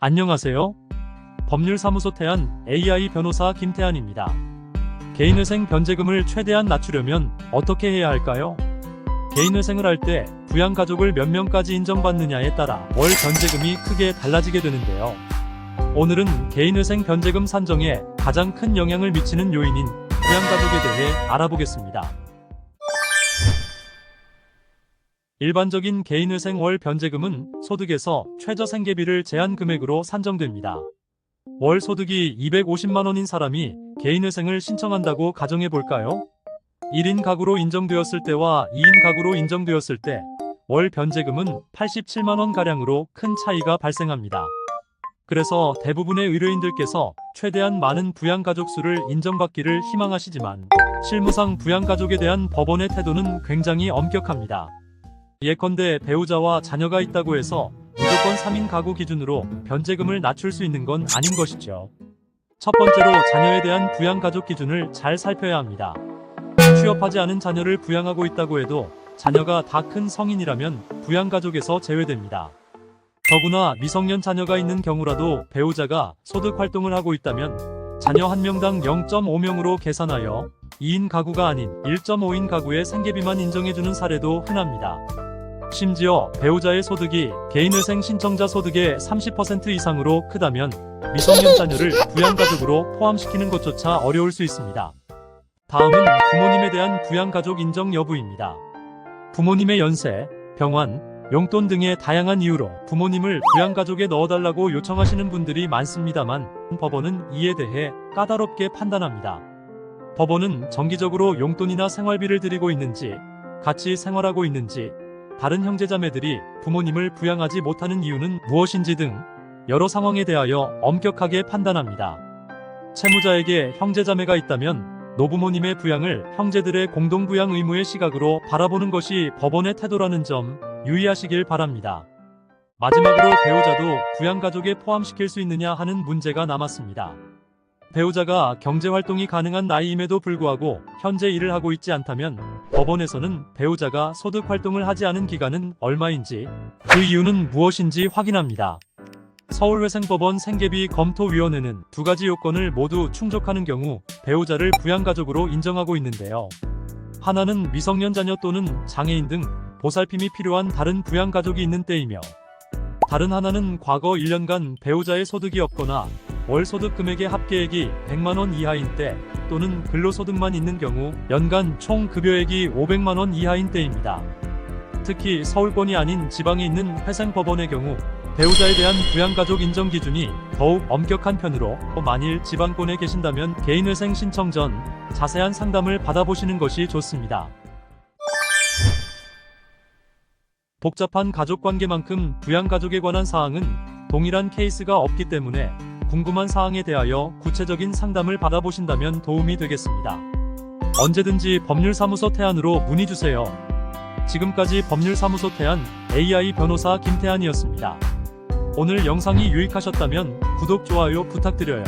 안녕하세요. 법률사무소 태안 AI 변호사 김태안입니다. 개인회생 변제금을 최대한 낮추려면 어떻게 해야 할까요? 개인회생을 할 때 부양가족을 몇 명까지 인정받느냐에 따라 월 변제금이 크게 달라지게 되는데요. 오늘은 개인회생 변제금 산정에 가장 큰 영향을 미치는 요인인 부양가족에 대해 알아보겠습니다. 일반적인 개인회생 월 변제금은 소득에서 최저 생계비를 제한 금액으로 산정됩니다. 월 소득이 250만원인 사람이 개인회생을 신청한다고 가정해 볼까요? 1인 가구로 인정되었을 때와 2인 가구로 인정되었을 때 월 변제금은 87만원가량으로 큰 차이가 발생합니다. 그래서 대부분의 의뢰인들께서 최대한 많은 부양가족 수를 인정받기를 희망하시지만 실무상 부양가족에 대한 법원의 태도는 굉장히 엄격합니다. 예컨대 배우자와 자녀가 있다고 해서 무조건 3인 가구 기준으로 변제금을 낮출 수 있는 건 아닌 것이죠. 첫 번째로 자녀에 대한 부양가족 기준을 잘 살펴야 합니다. 취업하지 않은 자녀를 부양하고 있다고 해도 자녀가 다 큰 성인이라면 부양가족에서 제외됩니다. 더구나 미성년 자녀가 있는 경우라도 배우자가 소득 활동을 하고 있다면 자녀 1명당 0.5명으로 계산하여 2인 가구가 아닌 1.5인 가구의 생계비만 인정해주는 사례도 흔합니다. 심지어 배우자의 소득이 개인회생 신청자 소득의 30% 이상으로 크다면 미성년 자녀를 부양가족으로 포함시키는 것조차 어려울 수 있습니다. 다음은 부모님에 대한 부양가족 인정 여부입니다. 부모님의 연세, 병환, 용돈 등의 다양한 이유로 부모님을 부양가족에 넣어달라고 요청하시는 분들이 많습니다만 법원은 이에 대해 까다롭게 판단합니다. 법원은 정기적으로 용돈이나 생활비를 드리고 있는지, 같이 생활하고 있는지, 다른 형제자매들이 부모님을 부양하지 못하는 이유는 무엇인지 등 여러 상황에 대하여 엄격하게 판단합니다. 채무자에게 형제자매가 있다면 노부모님의 부양을 형제들의 공동부양 의무의 시각으로 바라보는 것이 법원의 태도라는 점 유의하시길 바랍니다. 마지막으로 배우자도 부양가족에 포함시킬 수 있느냐 하는 문제가 남았습니다. 배우자가 경제활동이 가능한 나이임에도 불구하고 현재 일을 하고 있지 않다면 법원에서는 배우자가 소득활동을 하지 않은 기간은 얼마인지, 그 이유는 무엇인지 확인합니다. 서울회생법원 생계비 검토위원회는 두 가지 요건을 모두 충족하는 경우 배우자를 부양가족으로 인정하고 있는데요. 하나는 미성년 자녀 또는 장애인 등 보살핌이 필요한 다른 부양가족이 있는 때이며, 다른 하나는 과거 1년간 배우자의 소득이 없거나 월 소득 금액의 합계액이 100만원 이하인 때 또는 근로소득만 있는 경우 연간 총 급여액이 500만원 이하인 때입니다. 특히 서울권이 아닌 지방에 있는 회생법원의 경우 배우자에 대한 부양가족 인정 기준이 더욱 엄격한 편으로 만일 지방권에 계신다면 개인회생 신청 전 자세한 상담을 받아보시는 것이 좋습니다. 복잡한 가족관계만큼 부양가족에 관한 사항은 동일한 케이스가 없기 때문에 궁금한 사항에 대하여 구체적인 상담을 받아보신다면 도움이 되겠습니다. 언제든지 법률사무소 태안으로 문의주세요. 지금까지 법률사무소 태안 AI 변호사 김태안이었습니다. 오늘 영상이 유익하셨다면 구독, 좋아요 부탁드려요.